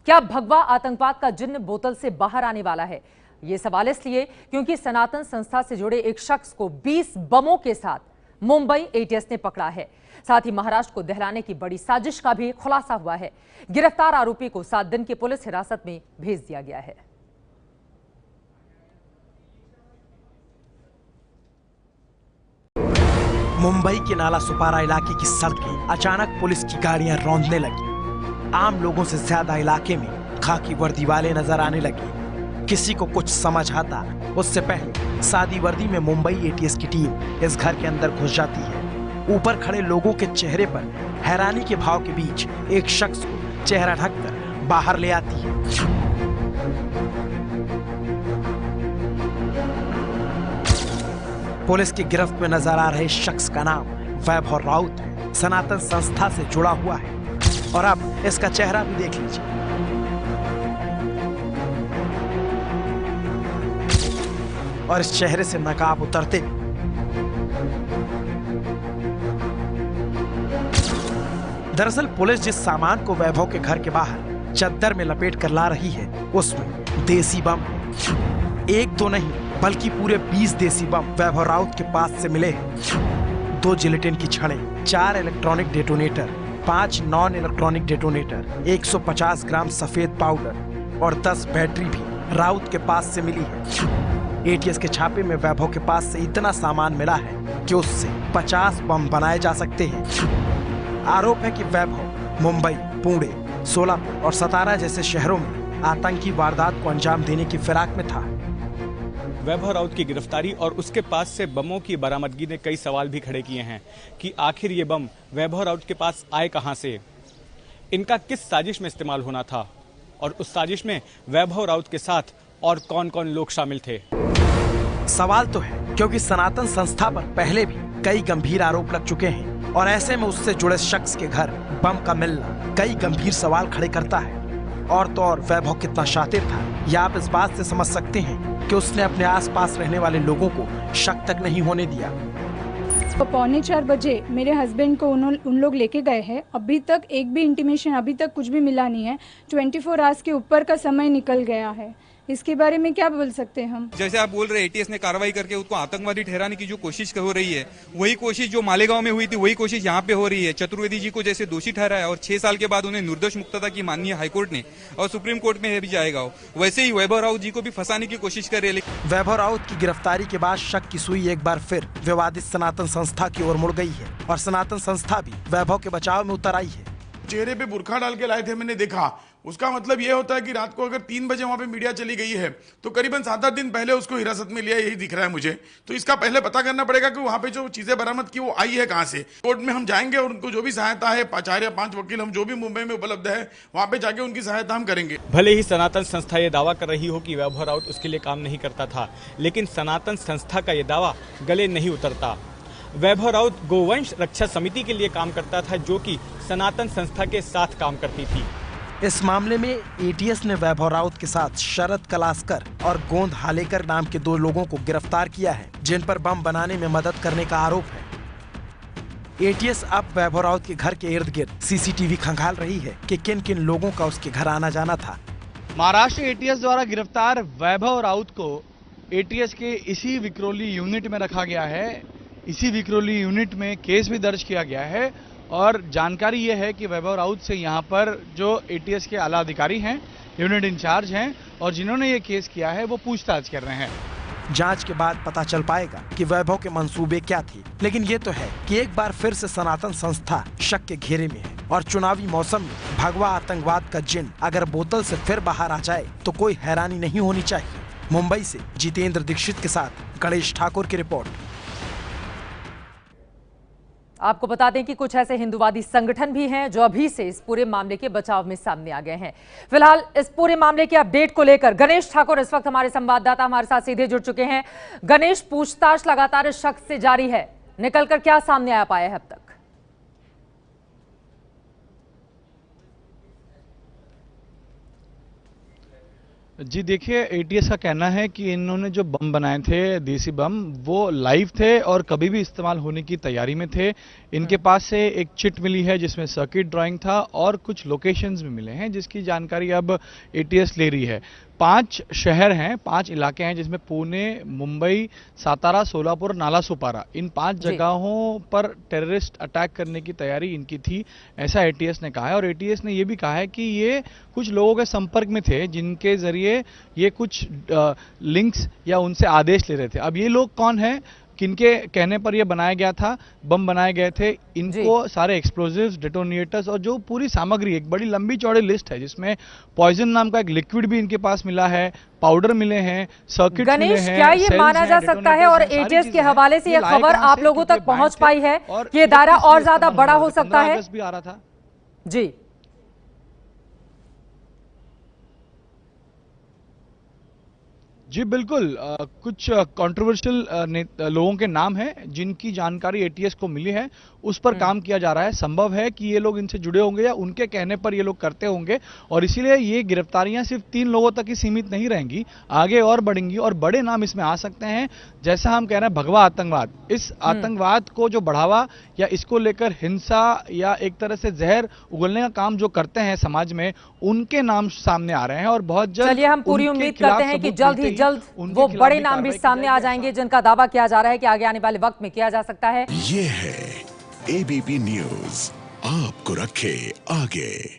क्या भगवा आतंकवाद का जिन्न बोतल से बाहर आने वाला है? ये सवाल इसलिए क्योंकि सनातन संस्था से जुड़े एक शख्स को 20 बमों के साथ मुंबई एटीएस ने पकड़ा है। साथ ही महाराष्ट्र को दहलाने की बड़ी साजिश का भी खुलासा हुआ है। गिरफ्तार आरोपी को 7 दिन की पुलिस हिरासत में भेज दिया गया है। मुंबई के नाला सुपारा इलाके की सड़कें अचानक पुलिस की गाड़ियां रौंदने लगी। आम लोगों से ज्यादा इलाके में खाकी वर्दी वाले नजर आने लगे। किसी को कुछ समझ आता उससे पहले सादी वर्दी में मुंबई एटीएस की टीम इस घर के अंदर घुस जाती है। ऊपर खड़े लोगों के चेहरे पर हैरानी के भाव के बीच एक शख्स को चेहरा ढककर बाहर ले आती है। पुलिस की गिरफ्त में नजर आ रहे शख्स का नाम वैभव राउत है। सनातन संस्था से जुड़ा हुआ है और अब इसका चेहरा भी देख लीजिए। और इस चेहरे से नकाब उतरते दरअसल पुलिस जिस सामान को वैभव के घर के बाहर चद्दर में लपेट कर ला रही है उसमें देसी बम एक तो नहीं बल्कि पूरे 20 देसी बम वैभव राउत के पास से मिले हैं। 2 जिलेटिन की छड़ें, 4 electronic detonator, 5 non electronic detonator, 150 ग्राम सफेद पाउडर और 10 बैटरी भी राउत के पास से मिली है। एटीएस के छापे में वैभव के पास से इतना सामान मिला है कि उससे 50 बम बनाए जा सकते हैं। आरोप है कि वैभव मुंबई, पुणे, सोलापुर और सतारा जैसे शहरों में आतंकी वारदात को अंजाम देने की फिराक में था। वैभव राउत की गिरफ्तारी और उसके पास से बमों की बरामदगी ने कई सवाल भी खड़े किए हैं कि आखिर ये बम वैभव राउत के पास आए कहां से, इनका किस साजिश में इस्तेमाल होना था और उस साजिश में वैभव राउत के साथ और कौन-कौन लोग शामिल थे। सवाल तो है क्योंकि सनातन संस्था पर पहले भी कई गंभीर आरोप लग चुके हैं और ऐसे में उससे जुड़े शख्स के घर बम का मिलना कई गंभीर सवाल खड़े करता है। और तो और वैभव कितना शातिर था यह आप इस बात से समझ सकते हैं कि उसने अपने आसपास रहने वाले लोगों को शक तक नहीं होने दिया। तो 3:45 बजे मेरे हस्बैंड को उन लोग लेके गए हैं। अभी तक एक भी इंटीमेशन, अभी तक कुछ भी मिला नहीं है। 24 आवर्स के ऊपर का समय निकल गया है। इसके बारे में क्या बोल सकते हैं हम? जैसे आप बोल रहे हैं एटीएस ने कार्रवाई करके उसको आतंकवादी ठहराने की जो कोशिश हो रही है, वही कोशिश जो मालेगांव में हुई थी वही कोशिश यहाँ पे हो रही है। चतुर्वेदी जी को जैसे दोषी ठहराया और 6 साल के बाद उन्हें निर्दोष मुक्तता की माननीय हाईकोर्ट ने और सुप्रीम कोर्ट में भी जाएगा, वैसे ही वैभव राउत जी को भी फंसाने की कोशिश कर रहे हैं। वैभव राउत की गिरफ्तारी के बाद शक की सुई एक बार फिर विवादित सनातन संस्था की ओर मुड़ गई है और सनातन संस्था भी वैभव के बचाव में उतर आई है। चेहरे पे बुरखा डाल के लाए थे, मैंने देखा। उसका मतलब ये होता है कि रात को अगर 3 बजे वहां पे मीडिया चली गई है तो करीबन 7-8 दिन पहले उसको हिरासत में लिया, यही दिख रहा है मुझे। तो इसका पहले पता करना पड़ेगा कि वहां पे जो चीजें बरामद की वो आई है कहां से। कोर्ट में हम जाएंगे और उनको जो भी सहायता है, 4 या 5 वकील हम जो भी मुंबई में उपलब्ध है वहां पे जाके उनकी सहायता हम करेंगे। भले ही सनातन संस्था ये दावा कर रही हो कि वैभव राउत उसके लिए काम नहीं करता था, लेकिन सनातन संस्था का ये दावा गले नहीं उतरता। वैभव राउत गोवंश रक्षा समिति के लिए काम करता था जो कि सनातन संस्था के साथ काम करती थी। इस मामले में एटीएस ने वैभव राउत के साथ शरद कलास्कर और गोंद हालेकर नाम के 2 लोगों को गिरफ्तार किया है जिन पर बम बनाने में मदद करने का आरोप है। एटीएस अब वैभव राउत के घर के इर्द गिर्द सीसीटीवी खंगाल रही है कि किन किन लोगों का उसके घर आना जाना था। महाराष्ट्र एटीएस द्वारा गिरफ्तार वैभव राउत को एटीएस के इसी विक्रोली यूनिट में रखा गया है। इसी विक्रोली यूनिट में केस भी दर्ज किया गया है और जानकारी यह है कि वैभव राउत से यहाँ पर जो एटीएस के आला अधिकारी हैं, यूनिट इंचार्ज हैं और जिन्होंने ये केस किया है वो पूछताछ कर रहे हैं। जांच के बाद पता चल पाएगा कि वैभव के मंसूबे क्या थे, लेकिन ये तो है कि एक बार फिर से सनातन संस्था शक के घेरे में है और चुनावी मौसम में भगवा आतंकवाद का जिन अगर बोतल से फिर बाहर आ जाए तो कोई हैरानी नहीं होनी चाहिए। मुंबई से जितेंद्र दीक्षित के साथ गणेश ठाकुर की रिपोर्ट। आपको बता दें कि कुछ ऐसे हिंदूवादी संगठन भी हैं जो अभी से इस पूरे मामले के बचाव में सामने आ गए हैं। फिलहाल इस पूरे मामले के अपडेट को लेकर गणेश ठाकुर इस वक्त हमारे संवाददाता हमारे साथ सीधे जुड़ चुके हैं। गणेश, पूछताछ लगातार इस शख्स से जारी है, निकलकर क्या सामने आ पाया है अब तक? जी देखिए, एटीएस का कहना है कि इन्होंने जो बम बनाए थे, देसी बम, वो लाइव थे और कभी भी इस्तेमाल होने की तैयारी में थे। इनके पास से एक चिट मिली है जिसमें सर्किट ड्राइंग था और कुछ लोकेशंस भी मिले हैं जिसकी जानकारी अब एटीएस ले रही है। 5 शहर हैं, 5 इलाके हैं जिसमें पुणे, मुंबई, सातारा, सोलापुर, नालासोपारा, इन 5 जगहों पर टेररिस्ट अटैक करने की तैयारी इनकी थी, ऐसा एटीएस ने कहा है। और एटीएस ने ये भी कहा है कि ये कुछ लोगों के संपर्क में थे जिनके जरिए ये कुछ लिंक्स या उनसे आदेश ले रहे थे। अब ये लोग कौन हैं, किनके कहने पर यह बनाया गया था, बम बनाए गए थे, इनको सारे एक्सप्लोजिव्स, डेटोनेटर्स और जो पूरी सामग्री, एक बड़ी लंबी चौड़ी लिस्ट है जिसमें पॉइजन नाम का एक लिक्विड भी इनके पास मिला है, पाउडर मिले हैं, सर्किट मिले हैं। क्या ये माना जा सकता है और एटीएस के हवाले से यह खबर आप लोगों तक पहुंच पाई है कि ये दायरा और ज्यादा बड़ा हो सकता है? भी आ रहा था जी, जी बिल्कुल। कुछ कंट्रोवर्शियल लोगों के नाम हैं जिनकी जानकारी एटीएस को मिली है, उस पर काम किया जा रहा है। संभव है कि ये लोग इनसे जुड़े होंगे या उनके कहने पर ये लोग करते होंगे और इसीलिए ये गिरफ्तारियां सिर्फ 3 लोगों तक ही सीमित नहीं रहेंगी, आगे और बढ़ेंगी और बड़े नाम इसमें आ सकते हैं। जैसा हम कह रहे हैं भगवा आतंकवाद, इस आतंकवाद को जो बढ़ावा या इसको लेकर हिंसा या एक तरह से जहर उगलने का काम जो करते हैं समाज में, उनके नाम सामने आ रहे हैं और बहुत जल्द, चलिए हम पूरी उम्मीद करते हैं कि जल्द ही जल्द वो बड़े नाम भी सामने आ जाएंगे जिनका दावा किया जा रहा है कि आगे आने वाले वक्त में किया जा सकता है। ये है एबीपी न्यूज़, आपको रखे आगे।